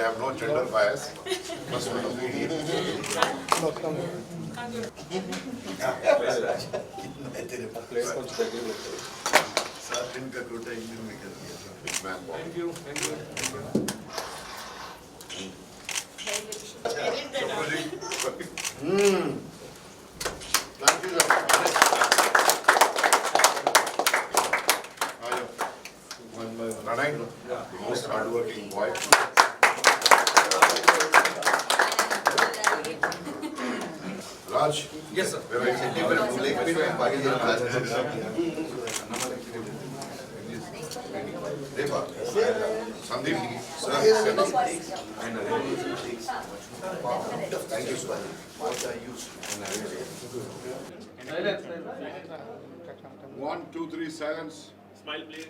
have no gender bias. Must be big man. Thank you. Thank you, sir. Pranay, the most hardworking boy. Raj. Yes, sir. Where are you? Sandeep. Thank you, sir. 1, 2, 3, silence. Smile, please.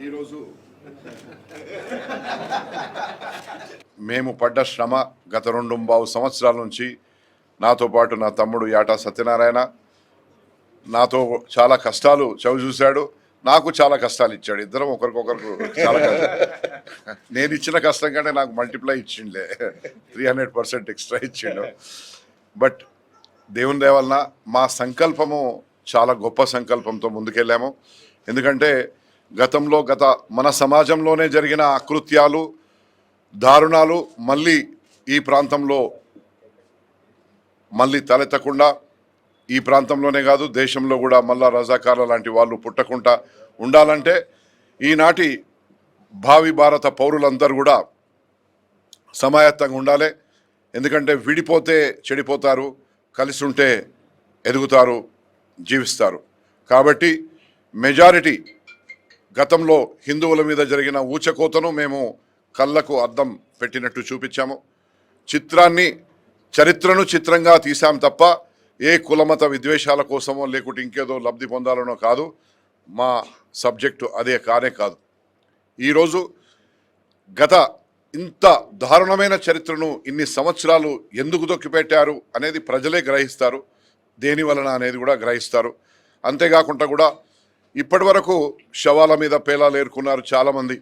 ఈరోజు మేము పడ్డ శ్రమ గత 2.5 సంవత్సరాల నుంచి నాతో పాటు నా తమ్ముడు యాటా సత్యనారాయణ నాతో చాలా కష్టాలు చవిచూశాడు, నాకు చాలా కష్టాలు ఇచ్చాడు. ఇద్దరం ఒకరికొకరు చాలా నేను ఇచ్చిన కష్టం కంటే నాకు మల్టిప్లై ఇచ్చిండే 300% ఎక్స్ట్రా ఇచ్చిండు. బట్ దేవుని దయ వలన మా సంకల్పము చాలా గొప్ప సంకల్పంతో ముందుకెళ్ళాము. ఎందుకంటే గతంలో మన సమాజంలోనే జరిగిన అకృత్యాలు దారుణాలు మళ్ళీ ఈ ప్రాంతంలో మళ్ళీ తలెత్తకుండా, ఈ ప్రాంతంలోనే కాదు దేశంలో కూడా మళ్ళా రజాకార్ల లాంటి వాళ్ళు పుట్టకుండా ఉండాలంటే ఈనాటి భావి భారత పౌరులందరూ కూడా సమాయత్తంగా ఉండాలి. ఎందుకంటే విడిపోతే చెడిపోతారు, కలిసి ఉంటే ఎదుగుతారు, జీవిస్తారు. కాబట్టి మెజారిటీ గతంలో హిందువుల మీద జరిగిన ఊచకోతను మేము కళ్ళకు అద్దం పెట్టినట్టు చూపించాము. చరిత్రను చిత్రంగా తీసాం తప్ప ఏ కులమత విద్వేషాల కోసమో లేకుంటే ఇంకేదో లబ్ధి పొందాలనో కాదు. మా సబ్జెక్టు అదే కాదు. ఈరోజు ఇంత దారుణమైన చరిత్రను ఇన్ని సంవత్సరాలు ఎందుకు దొక్కిపెట్టారు అనేది ప్రజలే గ్రహిస్తారు, దేని వలన అనేది కూడా గ్రహిస్తారు. అంతేకాకుండా కూడా ఇప్పటి వరకు శవాల మీద పేలాలు ఏరుకున్నారు చాలామంది,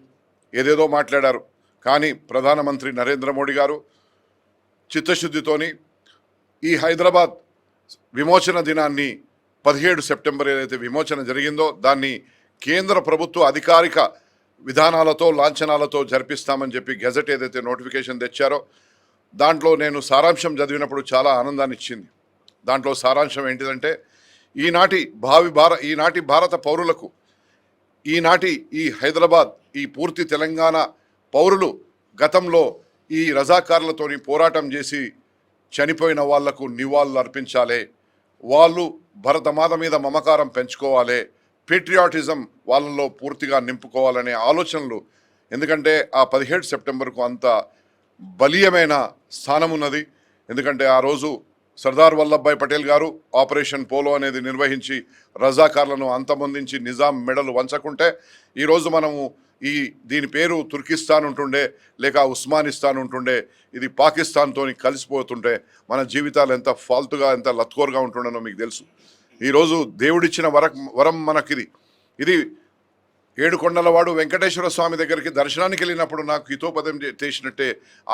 ఏదేదో మాట్లాడారు. కానీ ప్రధానమంత్రి నరేంద్ర మోడీ గారు చిత్తశుద్ధితోని ఈ హైదరాబాద్ విమోచన దినాన్ని 17 సెప్టెంబర్ ఏదైతే విమోచన జరిగిందో దాన్ని కేంద్ర ప్రభుత్వ అధికారిక విధానాలతో లాంఛనాలతో జరిపిస్తామని చెప్పి గెజెట్ ఏదైతే నోటిఫికేషన్ తెచ్చారో దాంట్లో నేను సారాంశం చదివినప్పుడు చాలా ఆనందాన్ని ఇచ్చింది. దాంట్లో సారాంశం ఏంటిదంటే ఈనాటి భారత పౌరులకు, ఈనాటి ఈ హైదరాబాద్, ఈ పూర్తి తెలంగాణ పౌరులు గతంలో ఈ రజాకారులతోని పోరాటం చేసి చనిపోయిన వాళ్లకు నివాళులు అర్పించాలి, వాళ్ళు భరతమాత మీద మమకారం పెంచుకోవాలి, పేట్రియాటిజం వాళ్ళలో పూర్తిగా నింపుకోవాలనే ఆలోచనలు. ఎందుకంటే ఆ 17 సెప్టెంబర్కు అంత బలీయమైన స్థానం ఉన్నది. ఎందుకంటే ఆ రోజు సర్దార్ వల్లభాయ్ పటేల్ గారు ఆపరేషన్ పోలో అనేది నిర్వహించి రజాకార్లను అంతమొందించి నిజాం మెడలు వంచకుంటే ఈరోజు మనము దీని పేరు తుర్కిస్తాన్ ఉంటుండే, లేక ఉస్మానిస్తాన్ ఉంటుండే, ఇది పాకిస్తాన్తో కలిసిపోతుంటే మన జీవితాలు ఎంత ఫాల్తుగా, ఎంత లత్కోర్గా ఉంటుండనో మీకు తెలుసు. ఈరోజు దేవుడిచ్చిన వరం మనకిది. ఇది ఏడుకొండలవాడు వెంకటేశ్వర స్వామి దగ్గరికి దర్శనానికి వెళ్ళినప్పుడు నాకు హితోపదం చేసినట్టే,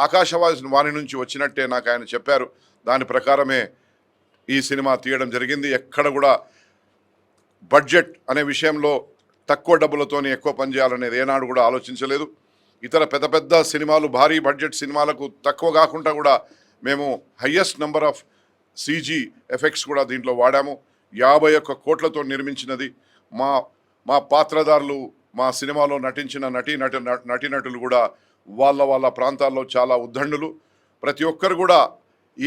ఆకాశవాణి నుంచి వచ్చినట్టే నాకు ఆయన చెప్పారు. దాని ప్రకారమే ఈ సినిమా తీయడం జరిగింది. ఎక్కడ కూడా బడ్జెట్ అనే విషయంలో తక్కువ డబ్బులతోని ఎక్కువ పని చేయాలనేది ఏనాడు కూడా ఆలోచించలేదు. ఇతర పెద్ద సినిమాలు, భారీ బడ్జెట్ సినిమాలకు తక్కువ కాకుండా కూడా మేము highest number of CG effects కూడా దీంట్లో వాడాము. 51 కోట్లతో నిర్మించినది. మా పాత్రధారులు, మా సినిమాలో నటించిన నటీనటులు కూడా వాళ్ళ ప్రాంతాల్లో చాలా ఉద్దండులు. ప్రతి ఒక్కరు కూడా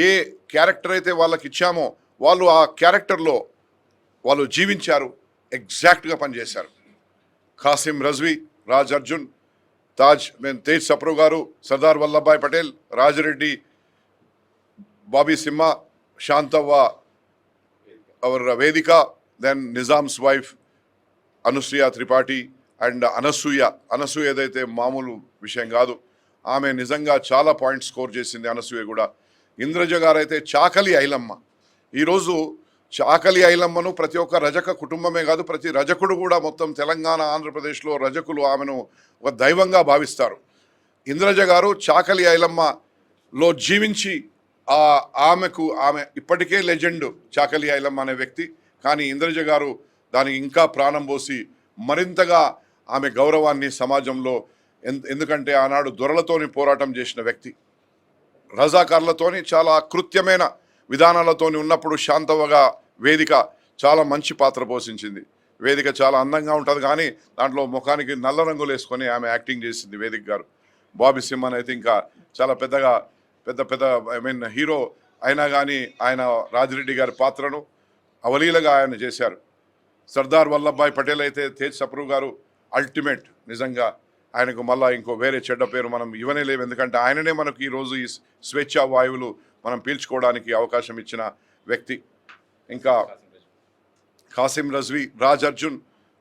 ఏ క్యారెక్టర్ అయితే వాళ్ళకి ఇచ్చామో వాళ్ళు ఆ క్యారెక్టర్లో వాళ్ళు జీవించారు, ఎగ్జాక్ట్గా పనిచేశారు. ఖాసిం రజ్వీ, రాజ్ అర్జున్, తేజ్ సప్రు గారు, Sardar Vallabhbhai Patel, Rajireddy, Bobby Simha, Shantavva, our Vedika, then Nizam's wife Anusuya Tripathi and Anasuya ఏదైతే మామూలు విషయం కాదు, ఆమె నిజంగా చాలా పాయింట్స్ స్కోర్ చేసింది. అనసూయ కూడా. ఇంద్రజ గారు అయితే చాకలి ఐలమ్మ. ఈరోజు చాకలి ఐలమ్మను ప్రతి ఒక్క రజక కుటుంబమే కాదు, ప్రతి రజకుడు కూడా మొత్తం తెలంగాణ ఆంధ్రప్రదేశ్లో రజకులు ఆమెను ఒక దైవంగా భావిస్తారు. ఇంద్రజ గారు చాకలి ఐలమ్మలో జీవించి ఆమె ఇప్పటికే లెజెండ్ చాకలి ఐలమ్మ అనే వ్యక్తి. కానీ ఇంద్రజ గారు దానికి ఇంకా ప్రాణం పోసి మరింతగా ఆమె గౌరవాన్ని సమాజంలో, ఎందుకంటే ఆనాడు దొరలతోని పోరాటం చేసిన వ్యక్తి, రజాకార్లతోని చాలా కృత్యమైన విధానాలతోని ఉన్నప్పుడు శాంతవగా వేదిక చాలా మంచి పాత్ర పోషించింది. వేదిక చాలా అందంగా ఉంటుంది, కానీ దాంట్లో ముఖానికి నల్ల రంగులు వేసుకొని ఆమె యాక్టింగ్ చేసింది వేదిక గారు. బాబీ సింహన్ అయితే ఇంకా చాలా పెద్ద హీరో అయినా కానీ ఆయన రాజిరెడ్డి గారి పాత్రను అవలీలగా ఆయన చేశారు. సర్దార్ వల్లభాయ్ పటేల్ అయితే తేజ్ సప్రు గారు అల్టిమేట్. నిజంగా ఆయనకు మళ్ళీ ఇంకో వేరే చెడ్డ పేరు మనం ఇవ్వనే లేవు, ఎందుకంటే ఆయననే మనకు ఈరోజు ఈ స్వేచ్ఛా వాయువులు మనం పీల్చుకోవడానికి అవకాశం ఇచ్చిన వ్యక్తి. ఇంకా కాసిం రజ్వీ, రాజ్ అర్జున్,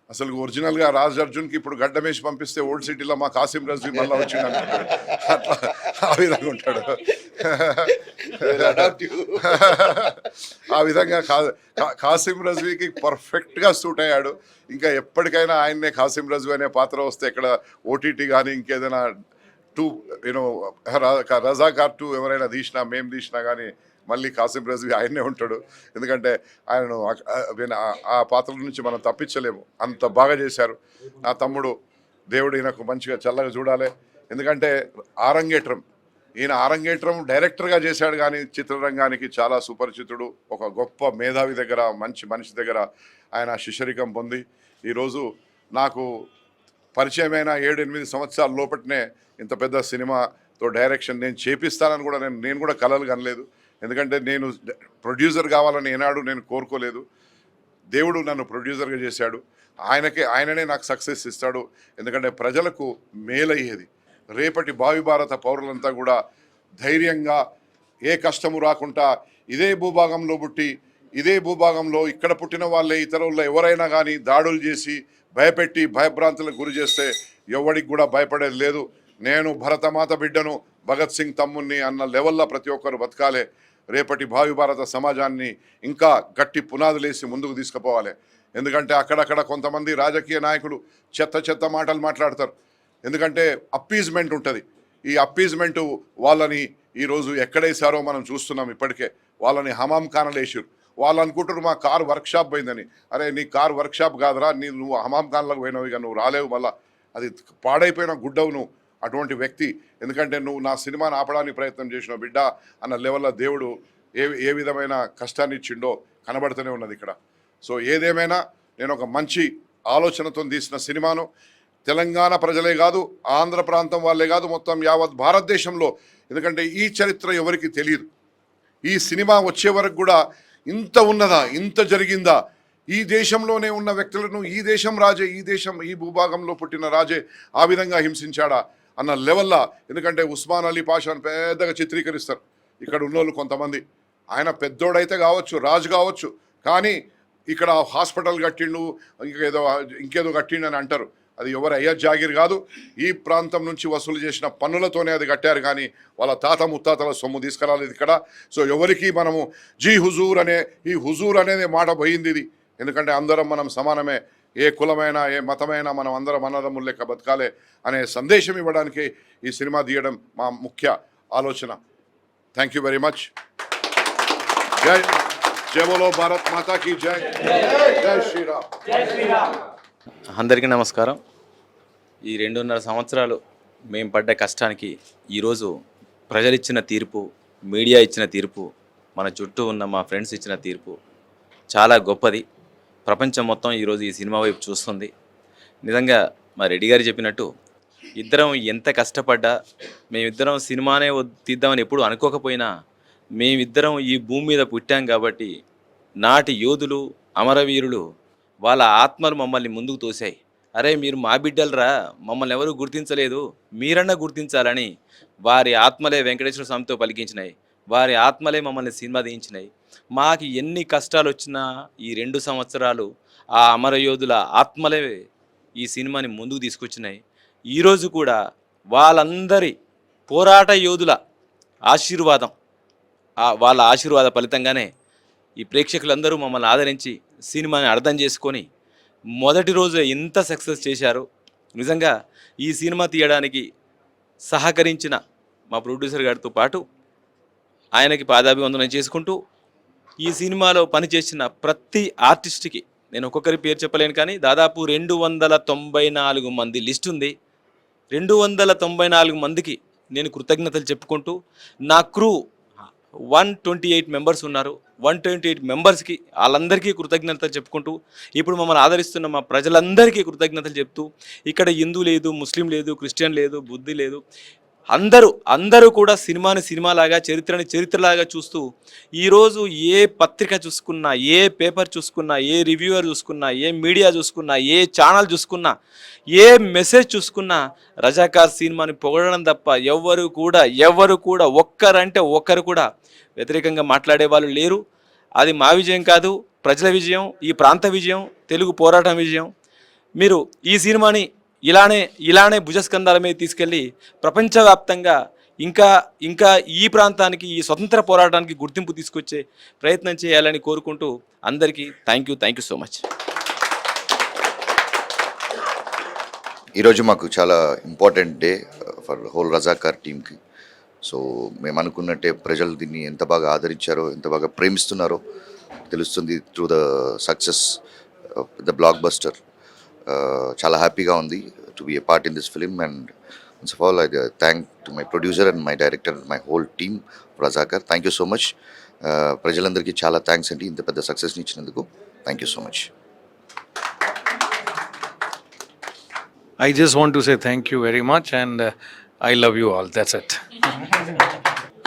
అసలు ఒరిజినల్గా రాజ్ అర్జున్కి ఇప్పుడు గడ్డమేసి పంపిస్తే ఓల్డ్ సిటీలో మా కాసిం రజ్వీ మళ్ళీ వచ్చిండు అనుకుంటాడు, అట్లా ఆ విధంగా ఉంటాడు. ఆ విధంగా కాసిం రజ్వీకి పర్ఫెక్ట్గా సూట్ అయ్యాడు. ఇంకా ఎప్పటికైనా ఆయన్నే కాసిం రజ్వీ అనే పాత్ర వస్తే ఇక్కడ ఓటీటీ కానీ ఇంకేదైనా రజాకార్ 2 ఎవరైనా తీసినా, మేము తీసినా కానీ మళ్ళీ కాసిం రజ్వీ ఆయన్నే ఉంటాడు. ఎందుకంటే ఆయనను ఆ పాత్ర నుంచి మనం తప్పించలేము, అంత బాగా చేశారు. నా తమ్ముడు దేవుడు ఈయనకు మంచిగా చల్లగా చూడాలి, ఎందుకంటే ఈయన ఆరంగేట్రం డైరెక్టర్గా చేశాడు, కానీ చిత్రరంగానికి చాలా సుపరిచితుడు. ఒక గొప్ప మేధావి దగ్గర, మంచి మనిషి దగ్గర ఆయన శిష్యరికం పొంది ఈరోజు నాకు పరిచయమైన 7-8 సంవత్సరాల లోపట్నే ఇంత పెద్ద సినిమాతో డైరెక్షన్ నేను చేపిస్తానని కూడా నేను కూడా కలలు కనలేదు. ఎందుకంటే నేను ప్రొడ్యూసర్ కావాలని ఏనాడు నేను కోరుకోలేదు. దేవుడు నన్ను ప్రొడ్యూసర్గా చేశాడు. ఆయననే నాకు సక్సెస్ ఇస్తాడు, ఎందుకంటే ప్రజలకు మేలయ్యేది. రేపటి భావి భారత పౌరులంతా కూడా ధైర్యంగా, ఏ కష్టము రాకుండా, ఇదే భూభాగంలో పుట్టి ఇదే భూభాగంలో ఇక్కడ పుట్టిన వాళ్ళే ఇతరుల్లో ఎవరైనా కానీ దాడులు చేసి భయపెట్టి భయభ్రాంతులకు గురి చేస్తే ఎవరికి కూడా భయపడేది లేదు. నేను భరతమాత బిడ్డను, భగత్ సింగ్ తమ్ముణ్ణి అన్న లెవెల్లో ప్రతి ఒక్కరు బతకాలి. రేపటి భావి భారత సమాజాన్ని ఇంకా గట్టి పునాదులేసి ముందుకు తీసుకుపోవాలి. ఎందుకంటే అక్కడక్కడ కొంతమంది రాజకీయ నాయకులు చెత్త మాటలు మాట్లాడతారు. ఎందుకంటే అప్పీజ్మెంట్ ఉంటుంది. ఈ అప్పీజ్మెంట్ వాళ్ళని ఈరోజు ఎక్కడేసారో మనం చూస్తున్నాం. ఇప్పటికే వాళ్ళని హమాం ఖానాలు వేసారు. వాళ్ళు అనుకుంటారు మా కారు వర్క్షాప్ పోయిందని. అరే నీ కారు వర్క్షాప్ కాదురా, నువ్వు హమాం ఖాన్లకు పోయినావు, ఇక నువ్వు రాలేవు, మళ్ళీ అది పాడైపోయిన గుడ్డవు నువ్వు అటువంటి వ్యక్తి. ఎందుకంటే నువ్వు నా సినిమాని ఆపడానికి ప్రయత్నం చేసిన బిడ్డ అన్న లెవెల్లో దేవుడు ఏ విధమైన కష్టాన్ని ఇచ్చిండో కనబడుతూనే ఉన్నది ఇక్కడ. సో ఏదేమైనా నేను ఒక మంచి ఆలోచనతో తీసిన సినిమాను తెలంగాణ ప్రజలే కాదు, ఆంధ్ర ప్రాంతం వాళ్ళే కాదు, మొత్తం యావత్ భారతదేశంలో, ఎందుకంటే ఈ చరిత్ర ఎవరికి తెలియదు. ఈ సినిమా వచ్చే వరకు కూడా ఇంత ఉన్నదా, ఇంత జరిగిందా, ఈ దేశంలోనే ఉన్న వ్యక్తులను ఈ దేశం రాజే, ఈ భూభాగంలో పుట్టిన రాజే ఆ విధంగా హింసించాడా అన్న లెవెల్లా. ఎందుకంటే ఉస్మాన్ అలీ పాషాను పెద్దగా చిత్రీకరిస్తారు ఇక్కడ ఉన్నోళ్ళు కొంతమంది. ఆయన పెద్దోడైతే కావచ్చు, రాజు కావచ్చు, కానీ ఇక్కడ హాస్పిటల్ కట్టిండు, ఇంకేదో కట్టిండు అని అంటారు. అది ఎవరు అయ్యా జాగిర్ కాదు, ఈ ప్రాంతం నుంచి వసూలు చేసిన పన్నులతోనే అది కట్టారు, కానీ వాళ్ళ తాత ముత్తాతల సొమ్ము తీసుకురాలేదు ఇక్కడ. సో ఎవరికి మనము జీ హుజూర్ ఈ హుజూర్ అనేది మాట పోయింది ఇది. ఎందుకంటే అందరం మనం సమానమే, ఏ కులమైనా ఏ మతమైనా మనం అందరం అన్నదమ్ముల లెక్క బతకాలే అనే సందేశం ఇవ్వడానికి ఈ సినిమా తీయడం మా ముఖ్య ఆలోచన. Thank you very much. జై బోలో భారత్ మాతా కీ జై. జై శ్రీరామ్. అందరికీ నమస్కారం. ఈ 2.5 సంవత్సరాలు మేము పడ్డ కష్టానికి ఈరోజు ప్రజలు ఇచ్చిన తీర్పు, మీడియా ఇచ్చిన తీర్పు, మన చుట్టూ ఉన్న మా ఫ్రెండ్స్ ఇచ్చిన తీర్పు చాలా గొప్పది. ప్రపంచం మొత్తం ఈరోజు ఈ సినిమా వైపు చూస్తుంది. నిజంగా మా రెడ్డి గారు చెప్పినట్టు ఇద్దరం ఎంత కష్టపడ్డా, మేమిద్దరం సినిమానే తీద్దామని ఎప్పుడు అనుకోకపోయినా, మేమిద్దరం ఈ భూమి మీద పుట్టాం కాబట్టి నాటి యోధులు, అమరవీరులు వాళ్ళ ఆత్మలు మమ్మల్ని ముందుకు తోశాయి. అరే మీరు మా బిడ్డలరా, మమ్మల్ని ఎవరు గుర్తించలేదు, మీరన్నా గుర్తించాలని వారి ఆత్మలే వెంకటేశ్వర స్వామితో పలికించినాయి. వారి ఆత్మలే మమ్మల్ని సినిమా తీయించినాయి. మాకు ఎన్ని కష్టాలు వచ్చినా ఈ 2 సంవత్సరాలు ఆ అమరయోధుల ఆత్మలే ఈ సినిమాని ముందుకు తీసుకొచ్చినాయి. ఈరోజు కూడా వాళ్ళందరి పోరాట యోధుల ఆశీర్వాదం, వాళ్ళ ఆశీర్వాద ఫలితంగానే ఈ ప్రేక్షకులందరూ మమ్మల్ని ఆదరించి సినిమాని అర్థం చేసుకొని మొదటి రోజు ఇంత సక్సెస్ చేశారు. నిజంగా ఈ సినిమా తీయడానికి సహకరించిన మా ప్రొడ్యూసర్ గారితో పాటు ఆయనకి పాదాభివందనం చేసుకుంటూ ఈ సినిమాలో పనిచేసిన ప్రతి ఆర్టిస్ట్కి నేను ఒక్కొక్కరి పేరు చెప్పలేను, కానీ దాదాపు 294 మంది లిస్ట్ ఉంది. 294 మందికి నేను కృతజ్ఞతలు చెప్పుకుంటూ, నా క్రూ 128 మెంబర్స్ ఉన్నారు. 128 మెంబర్స్కి వాళ్ళందరికీ కృతజ్ఞతలు చెప్పుకుంటూ, ఇప్పుడు మమ్మల్ని ఆదరిస్తున్న మా ప్రజలందరికీ కృతజ్ఞతలు చెప్తూ, ఇక్కడ హిందూ లేదు, ముస్లిం లేదు, క్రిస్టియన్ లేదు, బుద్ధి లేదు, అందరూ కూడా సినిమాని సినిమాలాగా, చరిత్రని చరిత్రలాగా చూస్తూ ఈరోజు ఏ పత్రిక చూసుకున్నా, ఏ పేపర్ చూసుకున్నా, ఏ రివ్యూవర్ చూసుకున్నా, ఏ మీడియా చూసుకున్నా, ఏ ఛానల్ చూసుకున్నా, ఏ మెసేజ్ చూసుకున్నా రజాకార్ సినిమాని పొగడడం తప్ప ఎవరు కూడా ఒక్కరంటే ఒక్కరు కూడా వ్యతిరేకంగా మాట్లాడే వాళ్ళు లేరు. అది మా విజయం కాదు, ప్రజల విజయం, ఈ ప్రాంత విజయం, తెలుగు పోరాటం విజయం. మీరు ఈ సినిమాని ఇలానే భుజస్కంధాల మీద తీసుకెళ్ళి ప్రపంచవ్యాప్తంగా ఇంకా ఈ ప్రాంతానికి, ఈ స్వతంత్ర పోరాటానికి గుర్తింపు తీసుకొచ్చే ప్రయత్నం చేయాలని కోరుకుంటూ అందరికీ థ్యాంక్ యూ సో మచ్. ఈరోజు మాకు చాలా important day for whole Razakar టీమ్కి. సో మేము అనుకున్నట్టే ప్రజలు దీన్ని ఎంత బాగా ఆదరించారో, ఎంత బాగా ప్రేమిస్తున్నారో తెలుస్తుంది through the success the block buster. చాలా హ్యాపీగా ఉంది to be a part in this film. And first of all I thank to my producer and my director and my whole team Razakar. Thank you so much. ప్రజలందరికీ చాలా thanks అండి ఇంత పెద్ద సక్సెస్ని ఇచ్చినందుకు. Thank you so much. I just want to say thank you very much and I love you all. That's it.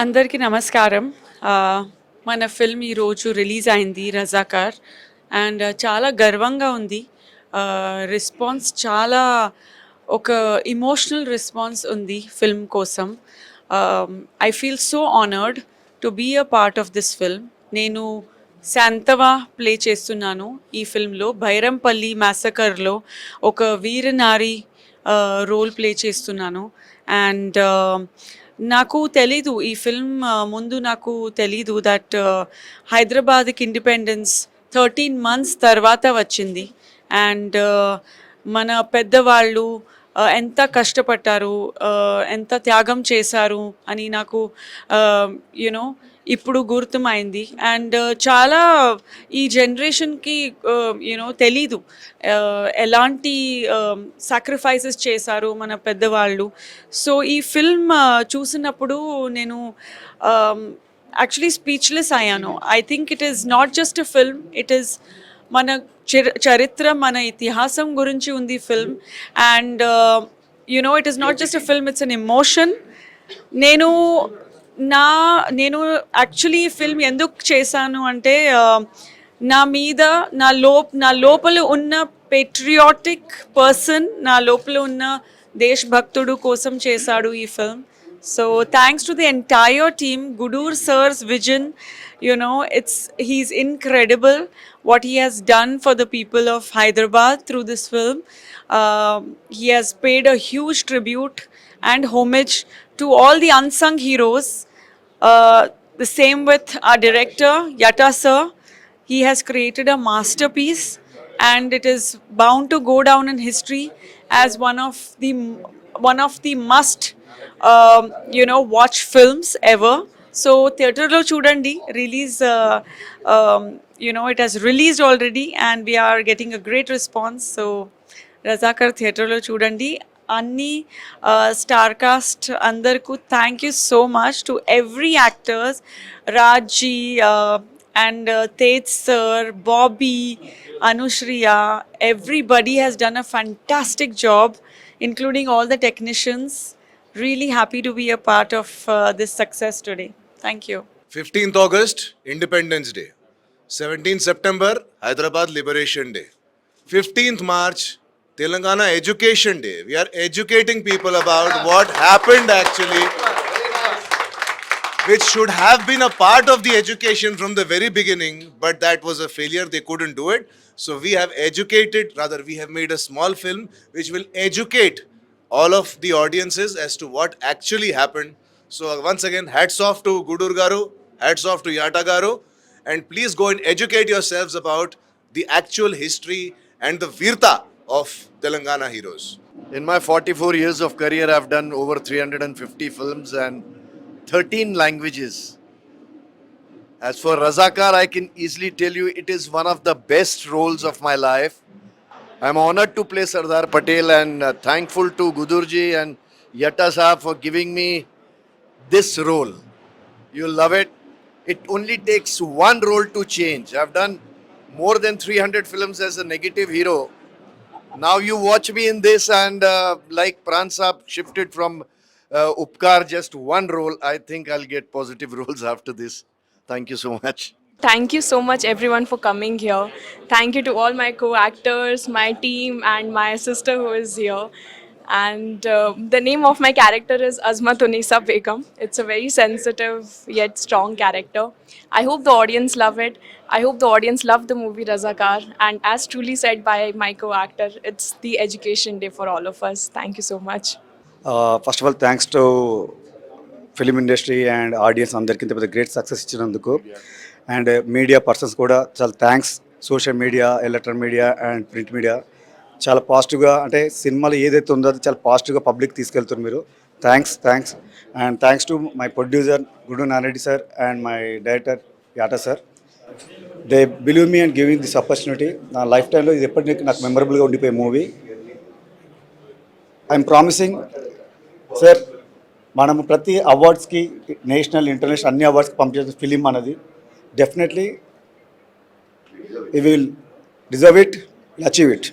అందరికీ నమస్కారం. మన ఫిల్మ్ ఈరోజు రిలీజ్ అయింది రజాకార్, అండ్ చాలా గర్వంగా ఉంది. రెస్పాన్స్ చాలా ఒక ఇమోషనల్ రెస్పాన్స్ ఉంది ఫిల్మ్ కోసం. I feel so honoured to be a part of this film. నేను శాంతవా ప్లే చేస్తున్నాను ఈ ఫిల్మ్లో. బైరంపల్లి మ్యాసకర్లో ఒక వీరనారి రోల్ ప్లే చేస్తున్నాను. అండ్ నాకు తెలీదు ఈ ఫిల్మ్ ముందు నాకు తెలీదు దట్ హైదరాబాద్కి ఇండిపెండెన్స్ 13 months తర్వాత వచ్చింది. అండ్ మన పెద్దవాళ్ళు ఎంత కష్టపడ్డారు, ఎంత త్యాగం చేశారు అని నాకు ఇప్పుడు గుర్తుమైంది. అండ్ చాలా ఈ జనరేషన్కి తెలీదు ఎలాంటి సాక్రిఫైసెస్ చేశారు మన పెద్దవాళ్ళు. సో ఈ ఫిల్మ్ చూసినప్పుడు నేను యాక్చువల్లీ స్పీచ్లెస్ అయ్యాను. I think it is not just a film, it is మన చరిత్ర, మన ఇతిహాసం గురించి ఉంది film. And it is not just a film, it's an emotion. నేను యాక్చువల్లీ ఈ ఫిల్మ్ ఎందుకు చేశాను అంటే నా లోపల ఉన్న పేట్రియాటిక్ పర్సన్, నా లోపల ఉన్న దేశభక్తుడు కోసం చేశాడు ఈ film. So thanks to the entire team, Gudur sir's vision, he's incredible what he has done for the people of Hyderabad through this film. He has paid a huge tribute and homage to all the unsung heroes. The same with our director, Yatta sir. He has created a masterpiece and it is bound to go down in history as one of the must watch films ever. So theatre lo chudandi, release it has released already and we are getting a great response. So Razakar theatre lo chudandi. Anni star cast andarku thank you so much to every actors, Raji and Tej sir, Bobby, Anushriya, everybody has done a fantastic job, including all the technicians. Really happy to be a part of this success today. Thank you. 15th August, Independence Day. 17th September, Hyderabad Liberation Day. 15th March, Telangana Education Day. We are educating people about what happened actually, which should have been a part of the education from the very beginning, but that was a failure. They couldn't do it. So we have we have made a small film which will educate all of the audiences as to what actually happened. So once again, hats off to Gudur Garu, hats off to Yatta Garu, and please go and educate yourselves about the actual history and the virta of Telangana heroes. In my 44 years of career, I've done over 350 films and 13 languages. As for Razakar, I can easily tell you it is one of the best roles of my life. I'm honored to play Sardar Patel and thankful to Gudurji and Yatta Saab for giving me this role. You'll love it. It only takes one role to change. I've done more than 300 films as a negative hero. Now you watch me in this and like Pran Saab shifted from Upkar, just one role. I think I'll get positive roles after this. Thank you so much. Thank you so much, everyone, for coming here. Thank you to all my co-actors, my team, and my sister who is here. And the name of my character is Azmat Unisa Begum. It's a very sensitive yet strong character. I hope the audience love it. I hope the audience love the movie Razakar. And as truly said by my co-actor, it's the education day for all of us. Thank you so much. First of all thanks to film industry and audience అందరికీ ఇంత పెద్ద great success ఇచ్చినందుకు, and media persons కూడా చాలా thanks. Social media, electronic media and print media చాలా పాజిటివ్గా, అంటే సినిమాలు ఏదైతే ఉందో అది చాలా పాజిటివ్గా పబ్లిక్ తీసుకెళ్తున్నారు మీరు. Thanks. And thanks to my producer Gudu Nareddy sir and my director Yata sir. They believe me and giving this opportunity. నా లైఫ్ టైంలో ఇది ఎప్పటికీ నాకు మెమరబుల్గా ఉండిపోయే మూవీ. ఐఎమ్ ప్రామిసింగ్ సార్, మనము ప్రతి అవార్డ్స్కి, నేషనల్, ఇంటర్నేషనల్ అన్ని అవార్డ్స్కి పంపించే ఫిలిం అన్నది definitely we will deserve it, we'll achieve it.